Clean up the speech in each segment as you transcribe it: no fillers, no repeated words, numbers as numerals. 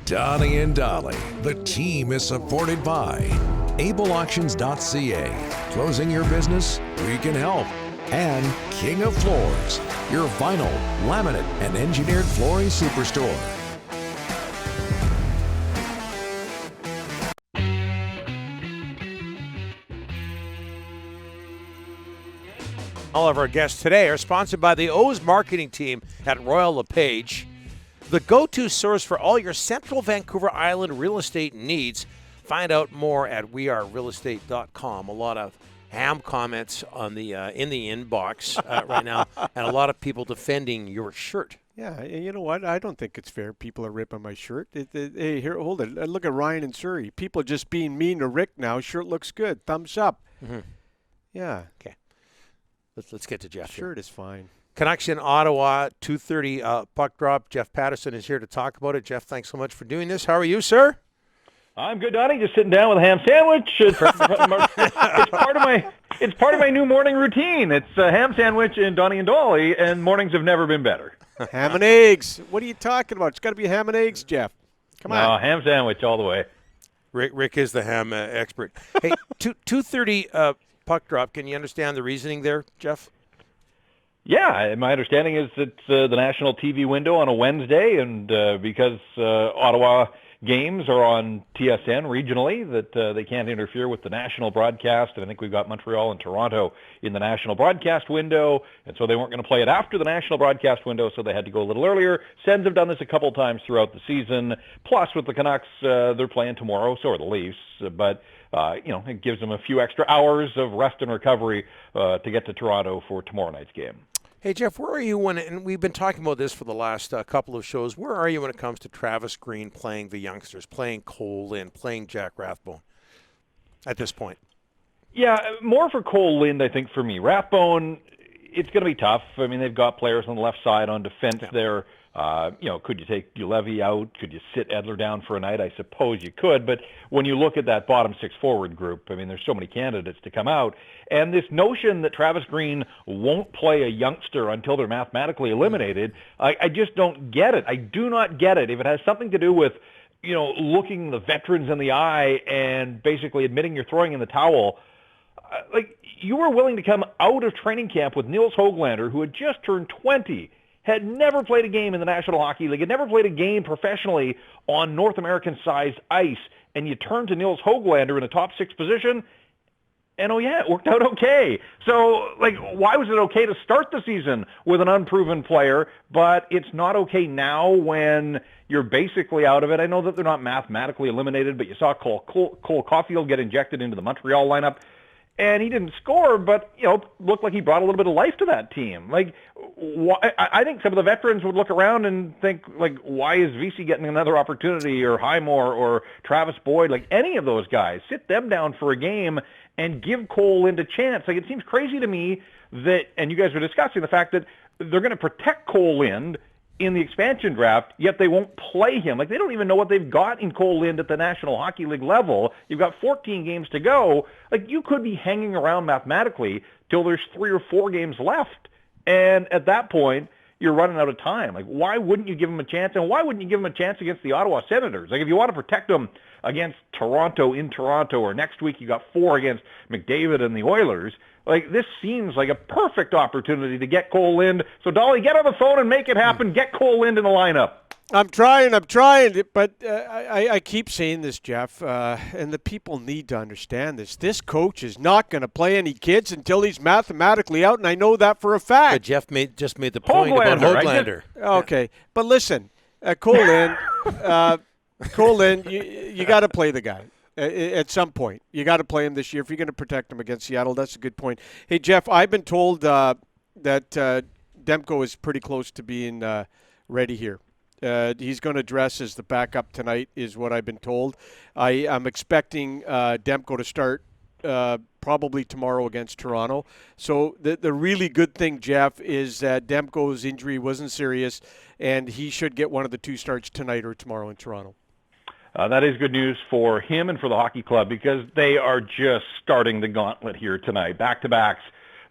Donnie and Dolly. The team is supported by ableauctions.ca. Closing your business? We can help. And King of Floors, your vinyl, laminate, and engineered flooring superstore. All of our guests today are sponsored by the O's marketing team at Royal LePage, the go-to source for all your Central Vancouver Island real estate needs. Find out more at wearerealestate.com. A lot of ham comments on the in the inbox right now, and a lot of people defending your shirt. Yeah, you know what? I don't think it's fair. People are ripping my shirt. Hey, here, hold it. Look at Ryan and Surrey. People are just being mean to Rick now. Shirt looks good. Thumbs up. Mm-hmm. Yeah. Okay. Let's get to Jeff. Shirt is fine. Canucks in Ottawa, 2:30 puck drop. Jeff Paterson is here to talk about it. Jeff, thanks so much for doing this. How are you, sir? I'm good, Donnie. Just sitting down with a ham sandwich. It's part of my new morning routine. It's a ham sandwich and Donnie and Dolly, and mornings have never been better. Ham and eggs. What are you talking about? It's got to be ham and eggs, Jeff. Come on. No, ham sandwich all the way. Rick is the ham expert. Hey, 2:30 puck drop. Can you understand the reasoning there, Jeff? Yeah, my understanding is it's the national TV window on a Wednesday, and because Ottawa games are on TSN regionally, that they can't interfere with the national broadcast. And I think we've got Montreal and Toronto in the national broadcast window, and so they weren't going to play it after the national broadcast window, so they had to go a little earlier. Sens have done this a couple times throughout the season. Plus, with the Canucks, they're playing tomorrow, so are the Leafs. But it gives them a few extra hours of rest and recovery to get to Toronto for tomorrow night's game. Hey, Jeff, where are you when, and we've been talking about this for the last couple of shows, where are you when it comes to Travis Green playing the youngsters, playing Cole Lind, playing Jack Rathbone at this point? Yeah, more for Cole Lind, I think, for me. Rathbone, it's going to be tough. I mean, they've got players on the left side on defense there. Could you take Levy out? Could you sit Edler down for a night? I suppose you could. But when you look at that bottom six forward group, I mean, there's so many candidates to come out. And this notion that Travis Green won't play a youngster until they're mathematically eliminated, I just don't get it. I do not get it. If it has something to do with, looking the veterans in the eye and basically admitting you're throwing in the towel, you were willing to come out of training camp with Nils Höglander, who had just turned 20, had never played a game in the National Hockey League, had never played a game professionally on North American-sized ice, and you turn to Nils Höglander in a top six position, and it worked out okay. So, why was it okay to start the season with an unproven player, but it's not okay now when you're basically out of it? I know that they're not mathematically eliminated, but you saw Cole Caulfield get injected into the Montreal lineup, and he didn't score, but, looked like he brought a little bit of life to that team. I think some of the veterans would look around and think, why is VC getting another opportunity, or Highmore, or Travis Boyd, any of those guys? Sit them down for a game and give Cole Lind a chance. It seems crazy to me that, and you guys were discussing the fact that they're going to protect Cole Lind in the expansion draft, yet they won't play him. They don't even know what they've got in Cole Lind at the National Hockey League level. You've got 14 games to go. You could be hanging around mathematically till there's 3 or 4 games left. And at that point, you're running out of time. Why wouldn't you give him a chance? And why wouldn't you give him a chance against the Ottawa Senators? If you want to protect them against Toronto in Toronto, or next week you got 4 against McDavid and the Oilers, this seems like a perfect opportunity to get Cole Lind. So, Dolly, get on the phone and make it happen. Get Cole Lind in the lineup. I'm trying, but I keep saying this, Jeff, and the people need to understand this. This coach is not going to play any kids until he's mathematically out, and I know that for a fact. But Jeff just made the point about Höglander. Okay, but listen, Cole Lind, you got to play the guy. At some point, you got to play him this year if you're going to protect him against Seattle. That's a good point. Hey, Jeff, I've been told that Demko is pretty close to being ready here. He's going to dress as the backup tonight, is what I've been told. I'm expecting Demko to start probably tomorrow against Toronto. So the really good thing, Jeff, is that Demko's injury wasn't serious, and he should get one of the 2 starts tonight or tomorrow in Toronto. That is good news for him and for the hockey club, because they are just starting the gauntlet here tonight. Back-to-backs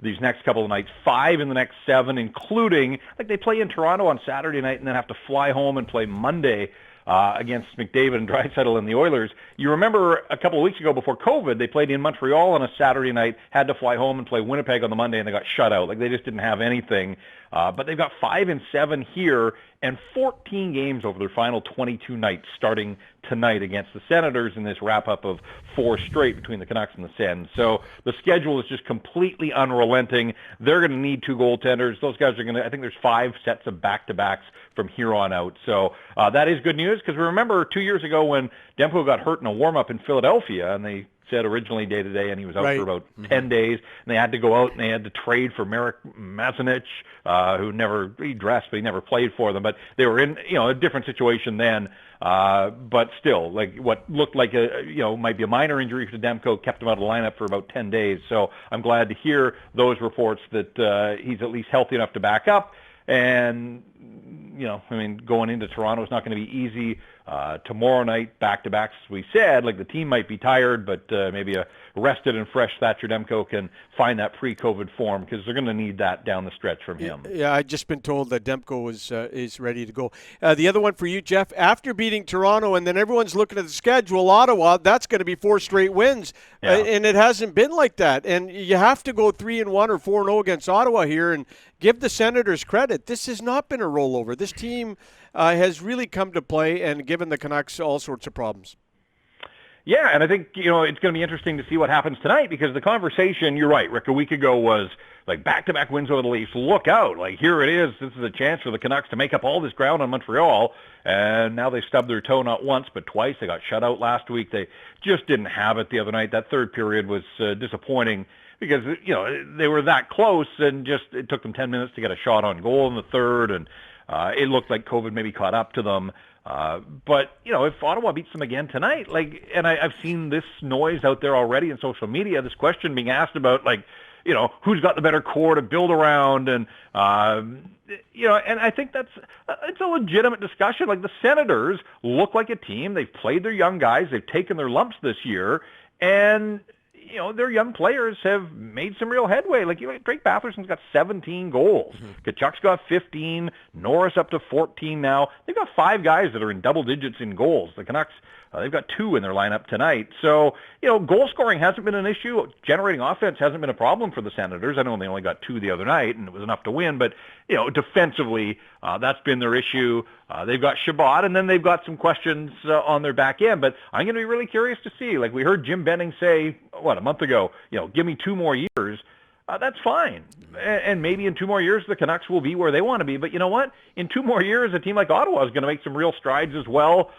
these next couple of nights, 5 in the next 7, including, they play in Toronto on Saturday night and then have to fly home and play Monday against McDavid and Draisaitl and the Oilers. You remember a couple of weeks ago before COVID, they played in Montreal on a Saturday night, had to fly home and play Winnipeg on the Monday, and they got shut out. Like, they just didn't have anything. But they've got 5-7 here and 14 games over their final 22 nights starting tonight against the Senators in this wrap-up of 4 straight between the Canucks and the Sens. So the schedule is just completely unrelenting. They're going to need 2 goaltenders. Those guys are going to, I think there's 5 sets of back-to-backs from here on out. So that is good news, because remember 2 years ago when Demko got hurt in a warm-up in Philadelphia, and they said originally day-to-day, and he was out for about 10 days, and they had to go out and they had to trade for Marek Mazanec, he dressed, but he never played for them. But they were in, a different situation then. But still, like, what looked like might be a minor injury for Demko kept him out of the lineup for about 10 days. So I'm glad to hear those reports that he's at least healthy enough to back up. And, going into Toronto is not going to be easy. Tomorrow night, back-to-backs, as we said, like, the team might be tired, but maybe a rested and fresh Thatcher Demko can find that pre-COVID form, because they're going to need that down the stretch from him. Yeah, I've just been told that Demko is ready to go. The other one for you, Jeff, after beating Toronto, and then everyone's looking at the schedule, Ottawa, that's going to be 4 straight wins, and it hasn't been like that. And you have to go 3-1 or 4-0 against Ottawa here, and give the Senators credit. This has not been a rollover. This team has really come to play and given the Canucks all sorts of problems. Yeah, and I think, it's going to be interesting to see what happens tonight, because the conversation, you're right, Rick, a week ago was like back-to-back wins over the Leafs. Look out. Like, here it is. This is a chance for the Canucks to make up all this ground on Montreal. And now they stubbed their toe not once but twice. They got shut out last week. They just didn't have it the other night. That third period was disappointing, because, they were that close, and just it took them 10 minutes to get a shot on goal in the third, and it looked like COVID maybe caught up to them. But, if Ottawa beats them again tonight, and I've seen this noise out there already in social media, this question being asked about, who's got the better core to build around, and, and I think it's a legitimate discussion. Like, the Senators look like a team. They've played their young guys. They've taken their lumps this year, and their young players have made some real headway. Like, Drake Batherson's got 17 goals. Kachuk's got 15. Norris up to 14 now. They've got 5 guys that are in double digits in goals. The Canucks, they've got 2 in their lineup tonight. So, goal scoring hasn't been an issue. Generating offense hasn't been a problem for the Senators. I know they only got 2 the other night, and it was enough to win. But, defensively, that's been their issue. They've got Shabbat, and then they've got some questions on their back end. But I'm going to be really curious to see. Like, we heard Jim Benning say, a month ago, give me 2 more years. That's fine. And maybe in 2 more years, the Canucks will be where they want to be. But you know what? In 2 more years, a team like Ottawa is going to make some real strides as well.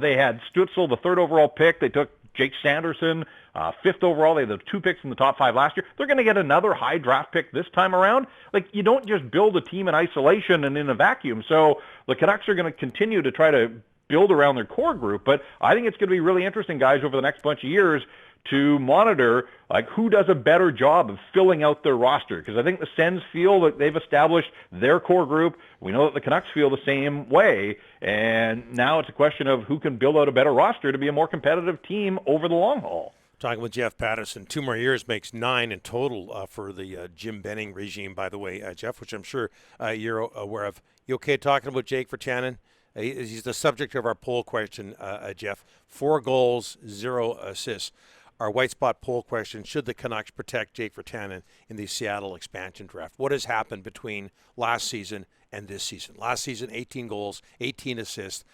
They had Stützle, the 3rd overall pick. They took Jake Sanderson, 5th overall. They had the 2 picks in the top 5 last year. They're going to get another high draft pick this time around. Like, you don't just build a team in isolation and in a vacuum. So the Canucks are going to continue to try to build around their core group. But I think it's going to be really interesting, guys, over the next bunch of years to monitor, who does a better job of filling out their roster. Because I think the Sens feel that they've established their core group. We know that the Canucks feel the same way. And now it's a question of who can build out a better roster to be a more competitive team over the long haul. Talking with Jeff Paterson, 2 more years makes 9 in total for the Jim Benning regime, by the way, Jeff, which I'm sure you're aware of. You okay talking about Jake Virtanen? He's the subject of our poll question, Jeff. 4 goals, 0 assists. Our white spot poll question: should the Canucks protect Jake Virtanen in the Seattle expansion draft? What has happened between last season and this season? Last season, 18 goals, 18 assists,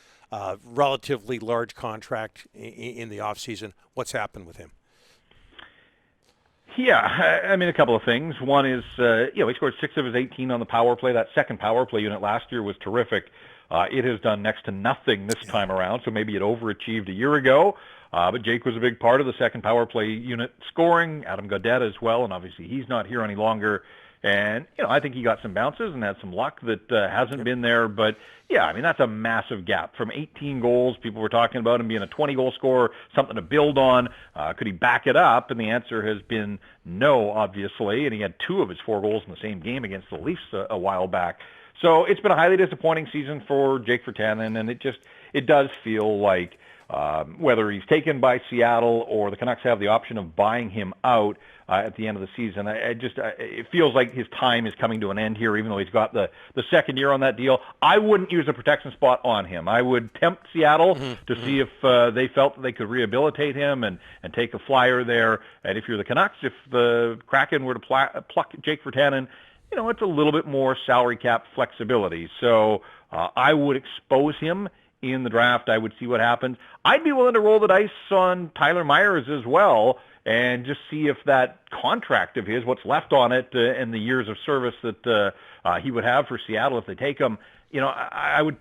relatively large contract in the offseason. What's happened with him? Yeah, I mean, a couple of things. One is, he scored 6 of his 18 on the power play. That second power play unit last year was terrific. It has done next to nothing this time around, so maybe it overachieved a year ago. But Jake was a big part of the second power play unit scoring, Adam Gaudette as well, and obviously he's not here any longer. And, I think he got some bounces and had some luck that hasn't been there. But, yeah, I mean, that's a massive gap. From 18 goals, people were talking about him being a 20-goal scorer, something to build on. Could he back it up? And the answer has been no, obviously. And he had 2 of his 4 goals in the same game against the Leafs a while back. So it's been a highly disappointing season for Jake Virtanen, and it does feel like whether he's taken by Seattle or the Canucks have the option of buying him out at the end of the season. It feels like his time is coming to an end here, even though he's got the second year on that deal. I wouldn't use a protection spot on him. I would tempt Seattle to see if they felt that they could rehabilitate him and take a flyer there. And if you're the Canucks, if the Kraken were to pluck Jake Virtanen, it's a little bit more salary cap flexibility. So I would expose him in the draft. I would see what happens. I'd be willing to roll the dice on Tyler Myers as well and just see if that contract of his, what's left on it, and the years of service that he would have for Seattle if they take him, I would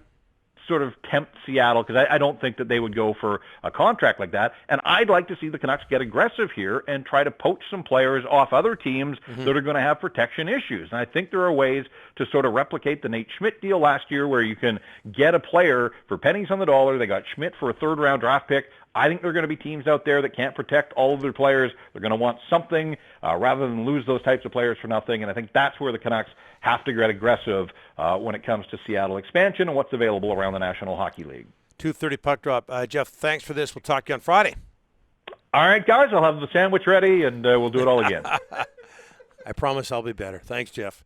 sort of tempt Seattle because I don't think that they would go for a contract like that. And I'd like to see the Canucks get aggressive here and try to poach some players off other teams that are going to have protection issues. And I think there are ways to sort of replicate the Nate Schmidt deal last year where you can get a player for pennies on the dollar. They got Schmidt for a third-round draft pick. I think there are going to be teams out there that can't protect all of their players. They're going to want something rather than lose those types of players for nothing. And I think that's where the Canucks have to get aggressive when it comes to Seattle expansion and what's available around the National Hockey League. 2:30 puck drop. Jeff, thanks for this. We'll talk to you on Friday. All right, guys. I'll have the sandwich ready, and we'll do it all again. I promise I'll be better. Thanks, Jeff.